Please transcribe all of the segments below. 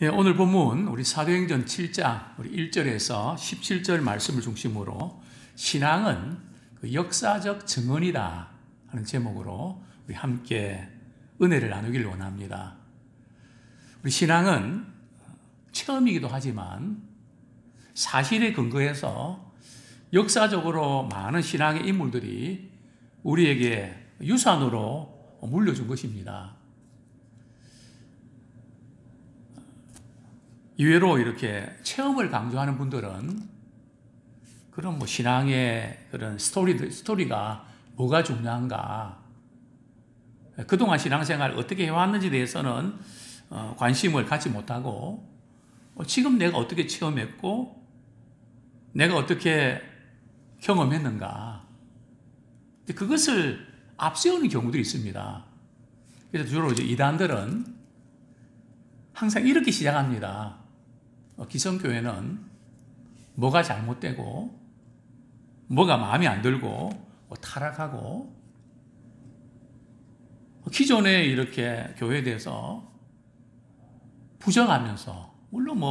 예, 오늘 본문 우리 사도행전 7장 우리 1절에서 17절 말씀을 중심으로 신앙은 그 역사적 증언이다 하는 제목으로 우리 함께 은혜를 나누길 원합니다. 우리 신앙은 체험이기도 하지만 사실에 근거해서 역사적으로 많은 신앙의 인물들이 우리에게 유산으로 물려준 것입니다. 이외로 이렇게 체험을 강조하는 분들은 그런 신앙의 그런 스토리가 뭐가 중요한가, 그동안 신앙생활 어떻게 해왔는지에 대해서는 관심을 갖지 못하고 지금 내가 어떻게 체험했고 내가 어떻게 경험했는가, 그것을 앞세우는 경우도 있습니다. 그래서 주로 이제 이단들은 항상 이렇게 시작합니다. 기성교회는 뭐가 잘못되고 뭐가 마음에 안 들고 타락하고 기존에 이렇게 교회에 대해서 부정하면서, 물론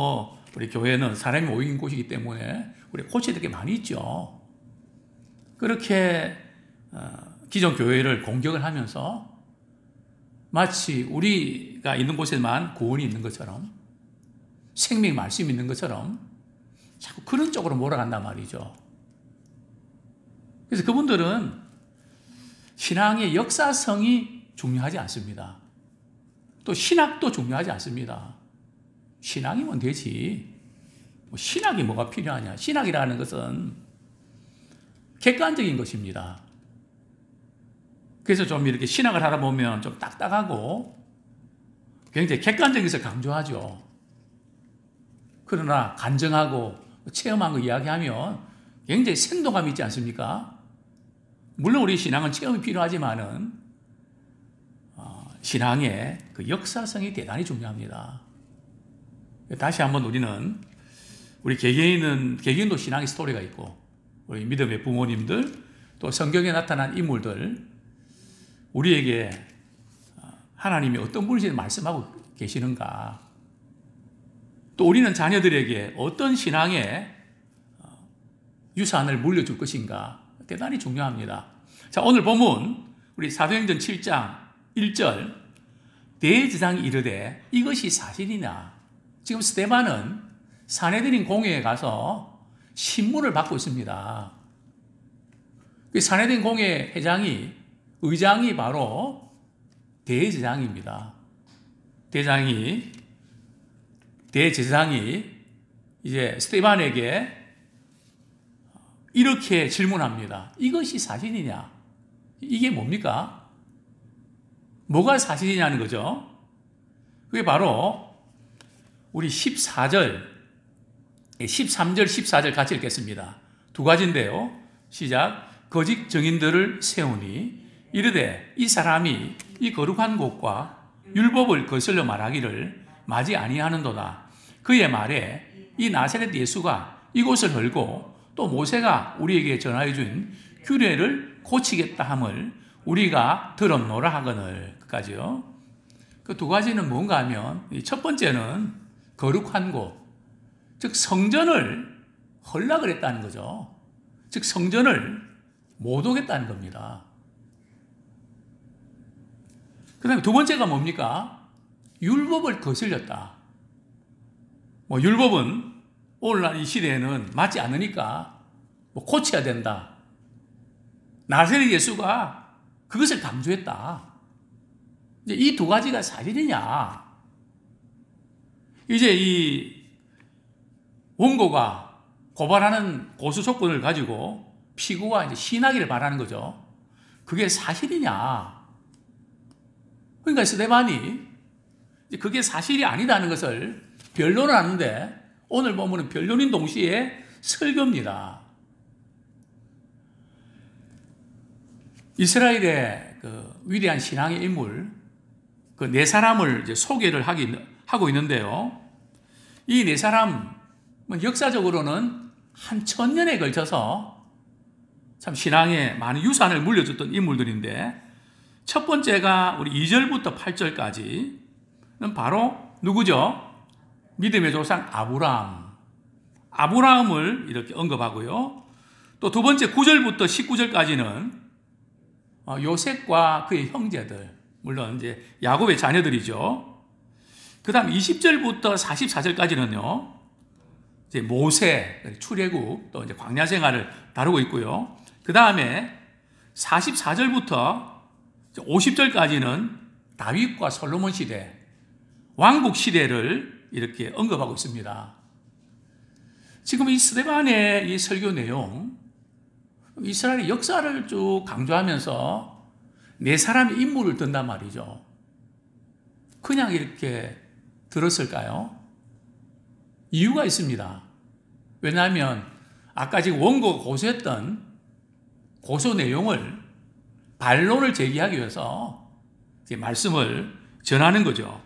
우리 교회는 사람이 모인 곳이기 때문에 우리 고쳐야 될 게 많이 있죠. 그렇게 기존 교회를 공격을 하면서 마치 우리가 있는 곳에만 구원이 있는 것처럼, 생명 말씀이 있는 것처럼 자꾸 그런 쪽으로 몰아간단 말이죠. 그래서 그분들은 신앙의 역사성이 중요하지 않습니다. 또 신학도 중요하지 않습니다. 신앙이면 되지. 신학이 뭐가 필요하냐. 신학이라는 것은 객관적인 것입니다. 그래서 좀 이렇게 신학을 하다 보면 좀 딱딱하고 굉장히 객관적인 것을 강조하죠. 그러나 간증하고 체험한 거 이야기하면 굉장히 생동감이 있지 않습니까? 물론 우리 신앙은 체험이 필요하지만은 신앙의 그 역사성이 대단히 중요합니다. 다시 한번 우리 개개인도 신앙의 스토리가 있고, 우리 믿음의 부모님들, 또 성경에 나타난 인물들, 우리에게 하나님이 어떤 분인지 말씀하고 계시는가, 또 우리는 자녀들에게 어떤 신앙의 유산을 물려줄 것인가, 대단히 중요합니다. 자, 오늘 본문 우리 사도행전 7장 1절, 대제사장이 이르되 이것이 사실이냐. 지금 스데반은 사내들인 공회에 가서 신문을 받고 있습니다. 그 사내들인 공회 의장이 바로 대제사장입니다. 대제사장이 이제 스데반에게 이렇게 질문합니다. 이것이 사실이냐? 이게 뭡니까? 뭐가 사실이냐는 거죠. 그게 바로 우리 13절, 14절 같이 읽겠습니다. 두 가지인데요. 시작. 거짓 증인들을 세우니 이르되 이 사람이 이 거룩한 곳과 율법을 거슬러 말하기를 마지 아니하는도다. 그의 말에 이 나사렛 예수가 이곳을 헐고 또 모세가 우리에게 전하여 준 규례를 고치겠다 함을 우리가 들었노라 하거늘. 끝까지요. 그 두 가지는 뭔가 하면, 첫 번째는 거룩한 곳, 즉 성전을 헐락을 했다는 거죠. 즉 성전을 못 오겠다는 겁니다. 그 다음에 두 번째가 뭡니까? 율법을 거슬렸다. 율법은 오늘날 이 시대에는 맞지 않으니까 고쳐야 된다. 나사렛 예수가 그것을 강조했다. 이제 이 두 가지가 사실이냐? 이제 이 원고가 고발하는 고소 조건을 가지고 피고가 이제 시인하기를 바라는 거죠. 그게 사실이냐? 그러니까 스데반이 그게 사실이 아니다는 것을 변론을 하는데, 오늘 보면 변론인 동시에 설교입니다. 이스라엘의 그 위대한 신앙의 인물, 그 네 사람을 이제 소개를 하고 있는데요. 이 네 사람은 역사적으로는 한 1000년에 걸쳐서 참 신앙에 많은 유산을 물려줬던 인물들인데, 첫 번째가 우리 2절부터 8절까지는 바로 누구죠? 믿음의 조상 아브라함을 이렇게 언급하고요. 또 두 번째 9절부터 19절까지는 요셉과 그의 형제들, 물론 이제 야곱의 자녀들이죠. 그 다음 20절부터 44절까지는요, 이제 모세, 출애굽, 또 이제 광야 생활을 다루고 있고요. 그 다음에 44절부터 50절까지는 다윗과 솔로몬 시대, 왕국 시대를 이렇게 언급하고 있습니다. 지금 이 스데반의 이 설교 내용, 이스라엘의 역사를 쭉 강조하면서 네 사람의 인물을 든단 말이죠. 그냥 이렇게 들었을까요? 이유가 있습니다. 왜냐하면 아까 지금 원고가 고소했던 고소 내용을 반론을 제기하기 위해서 이제 말씀을 전하는 거죠.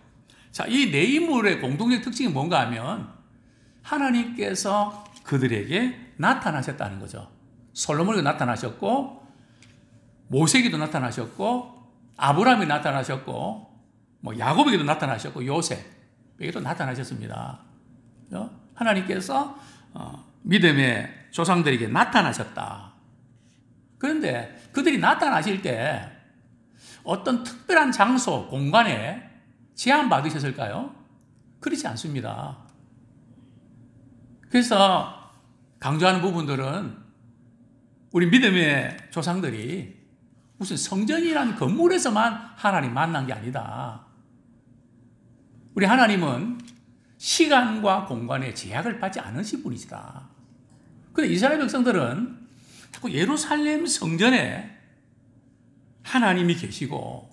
자, 이 네 인물의 공통적 특징이 뭔가 하면 하나님께서 그들에게 나타나셨다는 거죠. 솔로몬에게 나타나셨고, 모세에게도 나타나셨고, 아브라함에게 나타나셨고, 야곱에게도 나타나셨고, 요셉에게도 나타나셨습니다. 하나님께서 믿음의 조상들에게 나타나셨다. 그런데 그들이 나타나실 때 어떤 특별한 장소, 공간에 제한받으셨을까요? 그렇지 않습니다. 그래서 강조하는 부분들은 우리 믿음의 조상들이 무슨 성전이라는 건물에서만 하나님 만난 게 아니다. 우리 하나님은 시간과 공간에 제약을 받지 않으신 분이시다. 그런데 이스라엘 백성들은 자꾸 예루살렘 성전에 하나님이 계시고,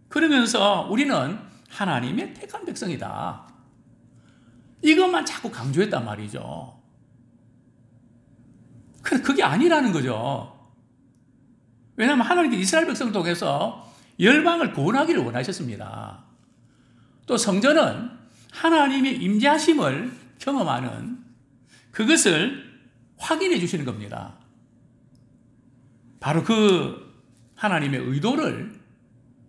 그러면서 우리는 하나님의 택한 백성이다. 이것만 자꾸 강조했단 말이죠. 그게 아니라는 거죠. 왜냐하면 하나님께서 이스라엘 백성을 통해서 열방을 구원하기를 원하셨습니다. 또 성전은 하나님의 임재하심을 경험하는 그것을 확인해 주시는 겁니다. 바로 그 하나님의 의도를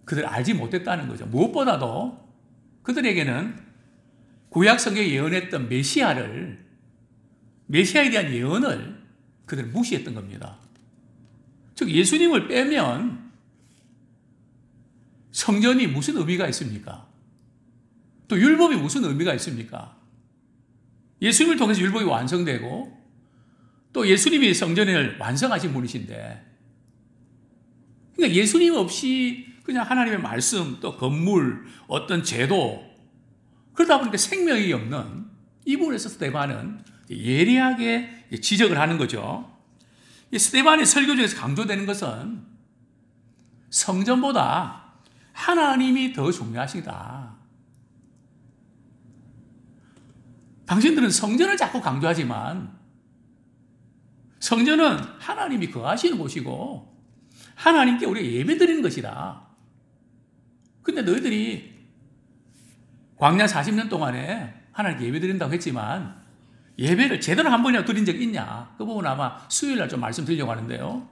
그들 알지 못했다는 거죠. 무엇보다도 그들에게는 구약 성경에 예언했던 메시아에 대한 예언을 그들 무시했던 겁니다. 즉 예수님을 빼면 성전이 무슨 의미가 있습니까? 또 율법이 무슨 의미가 있습니까? 예수님을 통해서 율법이 완성되고 또 예수님이 성전을 완성하신 분이신데, 그러니까 예수님 없이 그냥 하나님의 말씀, 또 건물, 어떤 제도, 그러다 보니까 생명이 없는 이 부분에서 스데반은 예리하게 지적을 하는 거죠. 이 스데반의 설교 중에서 강조되는 것은 성전보다 하나님이 더 중요하시다. 당신들은 성전을 자꾸 강조하지만 성전은 하나님이 거하시는 곳이고 하나님께 우리가 예배드리는 것이다. 근데 너희들이 광야 40년 동안에 하나님께 예배드린다고 했지만 예배를 제대로 한 번이라도 드린 적 있냐? 그 부분 아마 수요일날 좀 말씀드리려고 하는데요.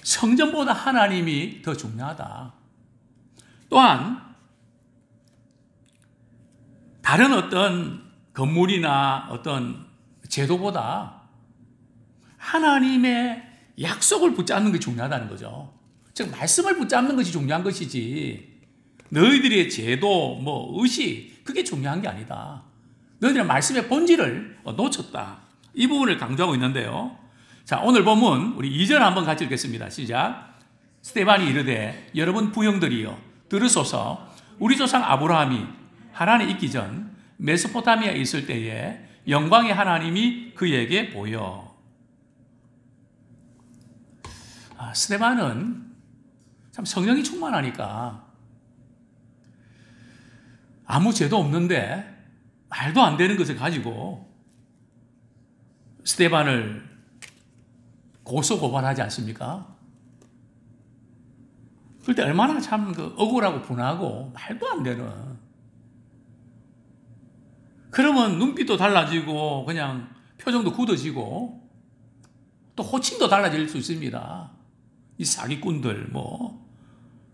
성전보다 하나님이 더 중요하다. 또한 다른 어떤 건물이나 어떤 제도보다 하나님의 약속을 붙잡는 것이 중요하다는 거죠. 즉 말씀을 붙잡는 것이 중요한 것이지 너희들의 제도, 의식, 그게 중요한 게 아니다. 너희들은 말씀의 본질을 놓쳤다. 이 부분을 강조하고 있는데요. 자, 오늘 본문 우리 2절 한번 같이 읽겠습니다. 시작. 스데반이 이르되 여러분 부형들이여 들으소서. 우리 조상 아브라함이 하란에 있기 전 메소포타미아에 있을 때에 영광의 하나님이 그에게 보여. 스데반은 참 성령이 충만하니까 아무 죄도 없는데 말도 안 되는 것을 가지고 스데반을 고소고발하지 않습니까? 그럴 때 얼마나 참 억울하고 분하고 말도 안 되는. 그러면 눈빛도 달라지고 그냥 표정도 굳어지고 또 호칭도 달라질 수 있습니다. 이 사기꾼들,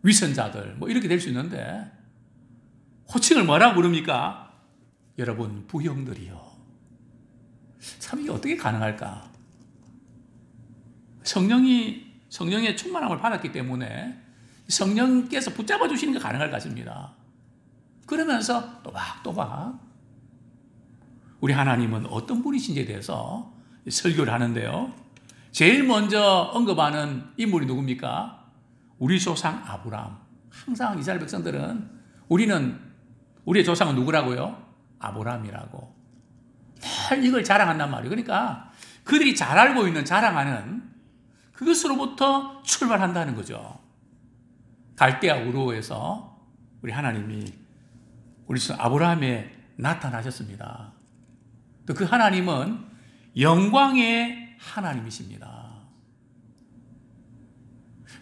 위선자들, 이렇게 될 수 있는데 호칭을 뭐라고 부릅니까? 여러분, 부형들이요. 참 이게 어떻게 가능할까? 성령의 충만함을 받았기 때문에 성령께서 붙잡아 주시는 게 가능할 것 같습니다. 그러면서 또박또박 우리 하나님은 어떤 분이신지에 대해서 설교를 하는데요. 제일 먼저 언급하는 인물이 누굽니까? 우리 조상 아브라함. 항상 이스라엘 백성들은 우리의 조상은 누구라고요? 아브라함이라고. 늘 이걸 자랑한단 말이에요. 그러니까 그들이 잘 알고 있는 자랑하는 그것으로부터 출발한다는 거죠. 갈대아 우르에서 우리 하나님이 우리 아브라함에 나타나셨습니다. 또 그 하나님은 영광의 하나님이십니다.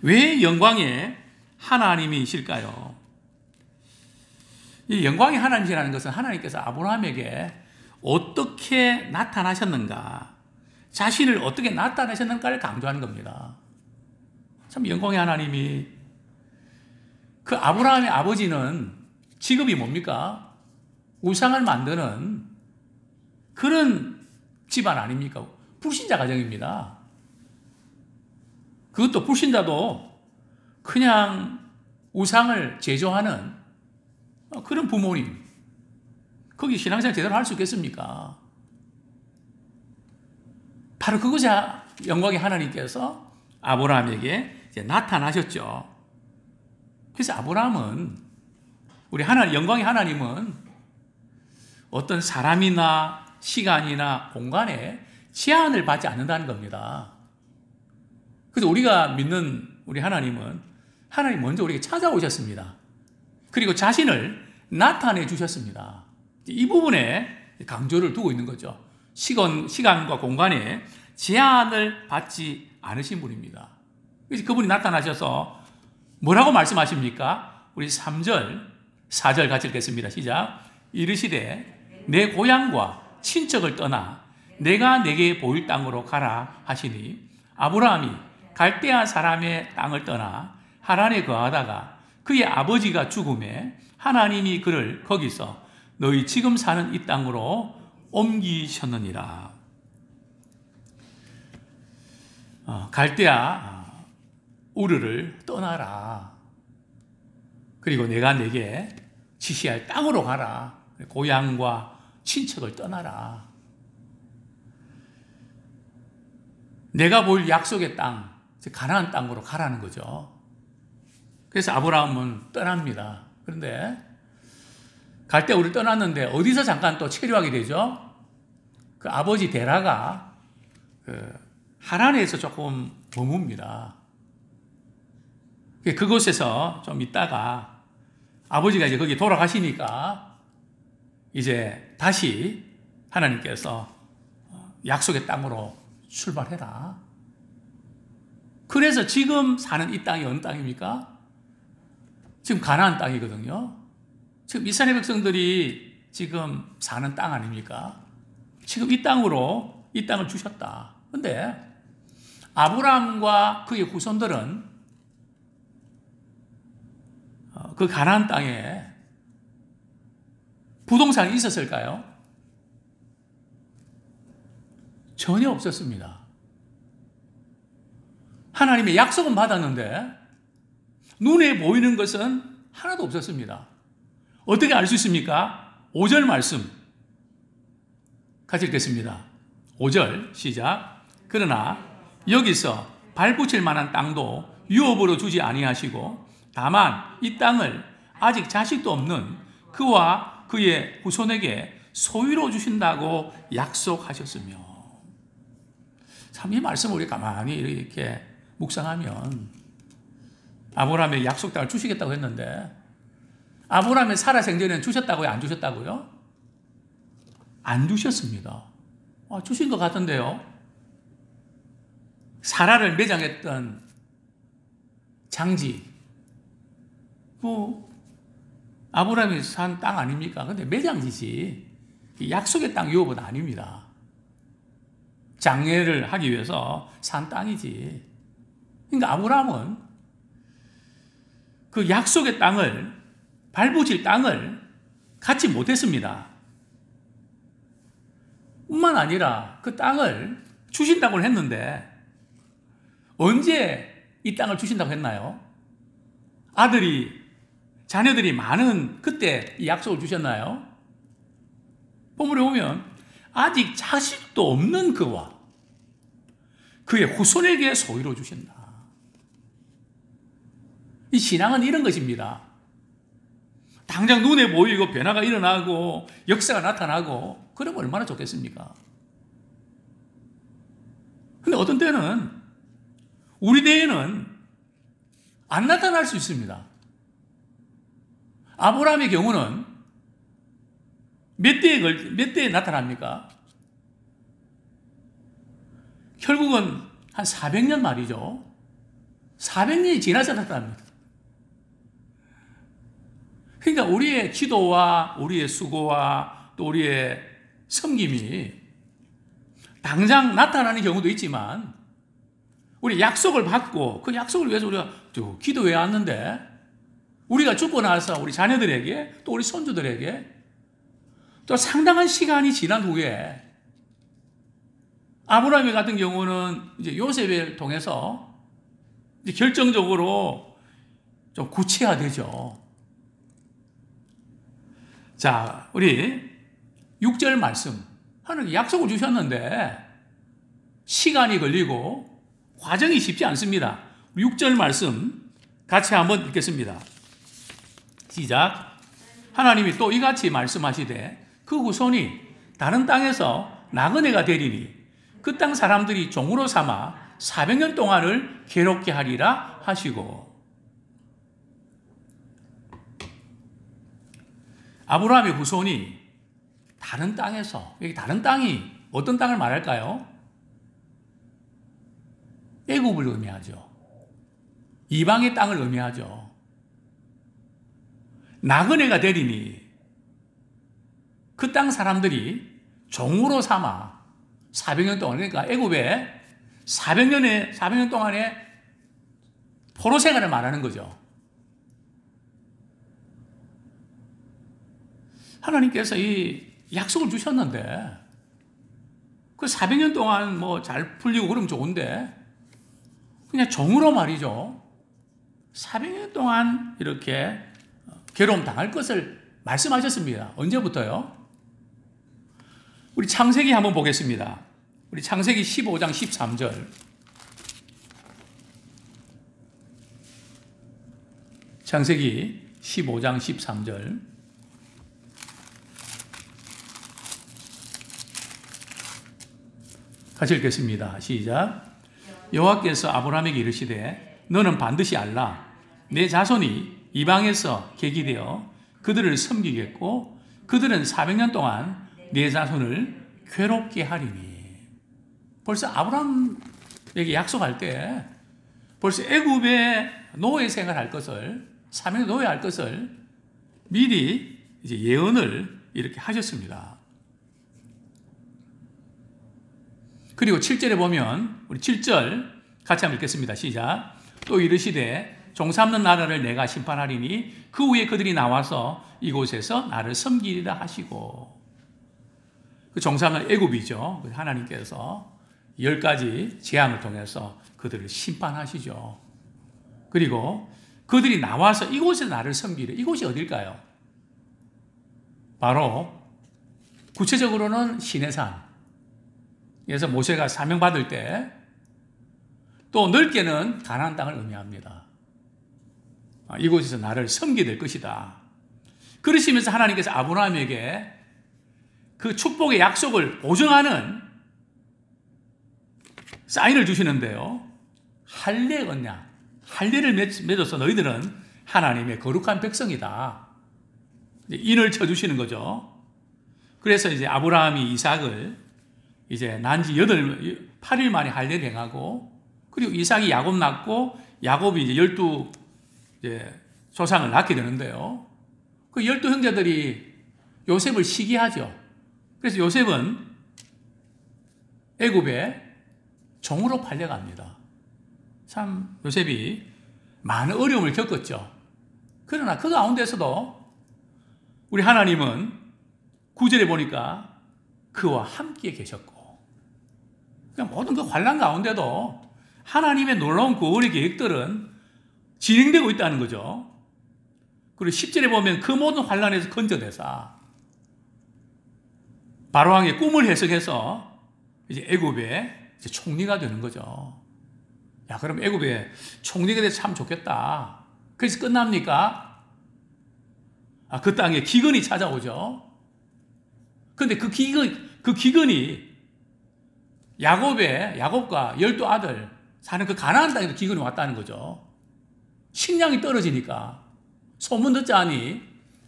왜 영광의 하나님이실까요? 이 영광의 하나님이라는 것은 하나님께서 아브라함에게 어떻게 나타나셨는가, 자신을 어떻게 나타내셨는가를 강조하는 겁니다. 참 영광의 하나님이, 그 아브라함의 아버지는 직업이 뭡니까? 우상을 만드는 그런 집안 아닙니까? 불신자 가정입니다. 그것도 불신자도 그냥 우상을 제조하는 그런 부모님. 거기 신앙생활 제대로 할 수 있겠습니까? 바로 그것이 영광의 하나님께서 아브라함에게 이제 나타나셨죠. 그래서 아브라함은 우리 영광의 하나님은 어떤 사람이나 시간이나 공간에 제한을 받지 않는다는 겁니다. 그래서 우리가 믿는 우리 하나님은 하나님 먼저 우리에게 찾아오셨습니다. 그리고 자신을 나타내 주셨습니다. 이 부분에 강조를 두고 있는 거죠. 시간과 공간에 제한을 받지 않으신 분입니다. 그래서 그분이 나타나셔서 뭐라고 말씀하십니까? 우리 3절, 4절 같이 읽겠습니다. 시작. 이르시되 내 고향과 친척을 떠나 내가 내게 보일 땅으로 가라 하시니 아브라함이 갈대아 사람의 땅을 떠나 하란에 거하다가 그의 아버지가 죽음에 하나님이 그를 거기서 너희 지금 사는 이 땅으로 옮기셨느니라. 갈대아 우르를 떠나라. 그리고 내가 내게 지시할 땅으로 가라. 고향과 친척을 떠나라. 내가 보일 약속의 땅, 가나안 땅으로 가라는 거죠. 그래서 아브라함은 떠납니다. 그런데 갈대아 우르를 떠났는데 어디서 잠깐 또 체류하게 되죠? 그 아버지 데라가 하란에서 조금 머뭅니다. 그곳에서 좀 있다가 아버지가 이제 거기 돌아가시니까 이제 다시 하나님께서 약속의 땅으로 출발해라. 그래서 지금 사는 이 땅이 어느 땅입니까? 지금 가나안 땅이거든요. 지금 이스라엘 백성들이 지금 사는 땅 아닙니까? 지금 이 땅을 주셨다. 그런데 아브라함과 그의 후손들은 그 가나안 땅에 부동산이 있었을까요? 전혀 없었습니다. 하나님의 약속은 받았는데 눈에 보이는 것은 하나도 없었습니다. 어떻게 알 수 있습니까? 5절 말씀 같이 읽겠습니다. 5절 시작. 그러나 여기서 발붙일 만한 땅도 유업으로 주지 아니하시고 다만 이 땅을 아직 자식도 없는 그와 그의 후손에게 소유로 주신다고 약속하셨으며. 참 이 말씀을 우리 가만히 이렇게 묵상하면 아브라함의 약속 땅을 주시겠다고 했는데 아브라함의 살아 생전에는 주셨다고요? 안 주셨다고요? 안 주셨습니다. 주신 것 같은데요. 사라를 매장했던 장지, 아브라함이 산 땅 아닙니까? 근데 매장지지 약속의 땅 유업은 아닙니다. 장례를 하기 위해서 산 땅이지. 그러니까 아브라함은 그 약속의 땅을, 발붙일 땅을 갖지 못했습니다. 뿐만 아니라 그 땅을 주신다고 했는데 언제 이 땅을 주신다고 했나요? 자녀들이 많은 그때 이 약속을 주셨나요? 본문에 보면 아직 자식도 없는 그와 그의 후손에게 소유로 주신다. 이 신앙은 이런 것입니다. 당장 눈에 보이고 변화가 일어나고 역사가 나타나고 그러면 얼마나 좋겠습니까? 근데 어떤 때는 우리 대에는 안 나타날 수 있습니다. 아브라함의 경우는 몇 대에 나타납니까? 결국은 한 400년 말이죠. 400년이 지나서 나타납니다. 그러니까 우리의 기도와 우리의 수고와 또 우리의 섬김이 당장 나타나는 경우도 있지만 우리 약속을 받고 그 약속을 위해서 우리가 기도해 왔는데 우리가 죽고 나서 우리 자녀들에게 또 우리 손주들에게 또 상당한 시간이 지난 후에 아브라함 같은 경우는 이제 요셉을 통해서 이제 결정적으로 좀 구체화되죠. 자, 우리 6절 말씀. 하나님 약속을 주셨는데 시간이 걸리고 과정이 쉽지 않습니다. 6절 말씀 같이 한번 읽겠습니다. 시작. 하나님이 또 이같이 말씀하시되 그 후손이 다른 땅에서 나그네가 되리니 그 땅 사람들이 종으로 삼아 400년 동안을 괴롭게 하리라 하시고. 아브라함의 후손이 다른 땅에서, 여기 다른 땅이 어떤 땅을 말할까요? 애굽을 의미하죠. 이방의 땅을 의미하죠. 나그네가 되리니 그 땅 사람들이 종으로 삼아 400년 동안, 그러니까 애굽에 400년 동안의 포로 생활을 말하는 거죠. 하나님께서 이 약속을 주셨는데 그 400년 동안 뭐 잘 풀리고 그러면 좋은데 그냥 종으로 말이죠. 400년 동안 이렇게 괴로움 당할 것을 말씀하셨습니다. 언제부터요? 우리 창세기 한번 보겠습니다. 우리 창세기 15장 13절. 창세기 15장 13절. 같이 읽겠습니다. 시작. 여호와께서 아브라함에게 이르시되 너는 반드시 알라. 내 자손이 이방에서 계기되어 그들을 섬기겠고 그들은 400년 동안 내 자손을 괴롭게 하리니. 벌써 아브라함에게 약속할 때 벌써 애굽의 노예 생활할 것을 400년 노예할 것을 미리 이제 예언을 이렇게 하셨습니다. 그리고 7절에 보면 우리 7절 같이 한번 읽겠습니다. 시작. 또 이르시되 종 삼는 나라를 내가 심판하리니 그 후에 그들이 나와서 이곳에서 나를 섬기리라 하시고. 그 종 삼는 애굽이죠. 하나님께서 10가지 재앙을 통해서 그들을 심판하시죠. 그리고 그들이 나와서 이곳에서 나를 섬기려. 이곳이 어딜까요? 바로 구체적으로는 시내산. 그래서 모세가 사명받을 때 또 넓게는 가나안 땅을 의미합니다. 이곳에서 나를 섬기게 될 것이다. 그러시면서 하나님께서 아브라함에게 그 축복의 약속을 보증하는 사인을 주시는데요. 할례 언약, 할례를 맺어서 너희들은 하나님의 거룩한 백성이다. 인을 쳐주시는 거죠. 그래서 이제 아브라함이 이삭을 이제 난지 8일 만에 할례를 행하고, 그리고 이삭이 야곱 낳고, 야곱이 이제 12 조상을 낳게 되는데요. 그 12 형제들이 요셉을 시기하죠. 그래서 요셉은 애굽에 종으로 팔려갑니다. 참 요셉이 많은 어려움을 겪었죠. 그러나 그 가운데서도 우리 하나님은 9절에 보니까 그와 함께 계셨고, 그러니까 모든 그 환난 가운데도 하나님의 놀라운 구원의 계획들은 진행되고 있다는 거죠. 그리고 10절에 보면 그 모든 환난에서 건져내사 바로왕의 꿈을 해석해서 이제 애굽의 이제 총리가 되는 거죠. 야, 그럼 애굽의 총리가 돼서 참 좋겠다. 그래서 끝납니까? 그 땅에 기근이 찾아오죠. 근데 그 기근이 야곱과 12아들 사는 그 가나안 땅에도 기근이 왔다는 거죠. 식량이 떨어지니까 소문 듣자니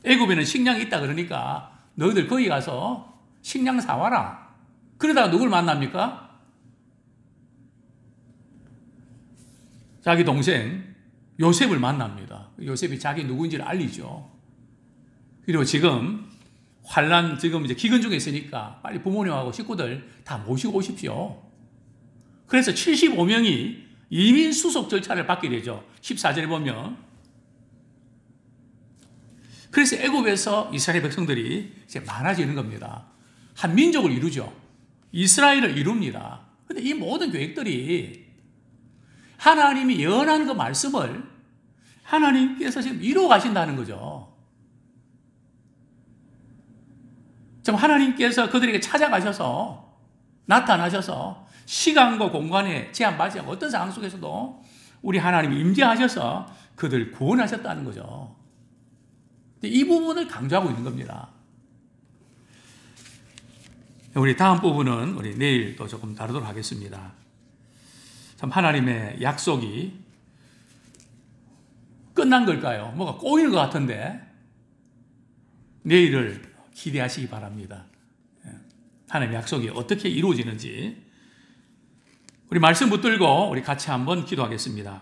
애굽에는 식량이 있다 그러니까 너희들 거기 가서 식량 사와라. 그러다가 누굴 만납니까? 자기 동생 요셉을 만납니다. 요셉이 자기 누구인지를 알리죠. 그리고 지금 환난 지금 이제 기근 중에 있으니까 빨리 부모님하고 식구들 다 모시고 오십시오. 그래서 75명이 이민 수속 절차를 받게 되죠. 14절에 보면. 그래서 애굽에서 이스라엘 백성들이 이제 많아지는 겁니다. 한 민족을 이루죠. 이스라엘을 이룹니다. 근데 이 모든 계획들이 하나님이 예언한 그 말씀을 하나님께서 지금 이루어 가신다는 거죠. 지금 하나님께서 그들에게 찾아가셔서 나타나셔서 시간과 공간에 제한받지 않고 어떤 상황 속에서도 우리 하나님이 임재하셔서 그들을 구원하셨다는 거죠. 이 부분을 강조하고 있는 겁니다. 우리 다음 부분은 우리 내일 또 조금 다루도록 하겠습니다. 참 하나님의 약속이 끝난 걸까요? 뭐가 꼬이는 것 같은데 내일을 기대하시기 바랍니다. 하나님의 약속이 어떻게 이루어지는지 우리 말씀 붙들고 우리 같이 한번 기도하겠습니다.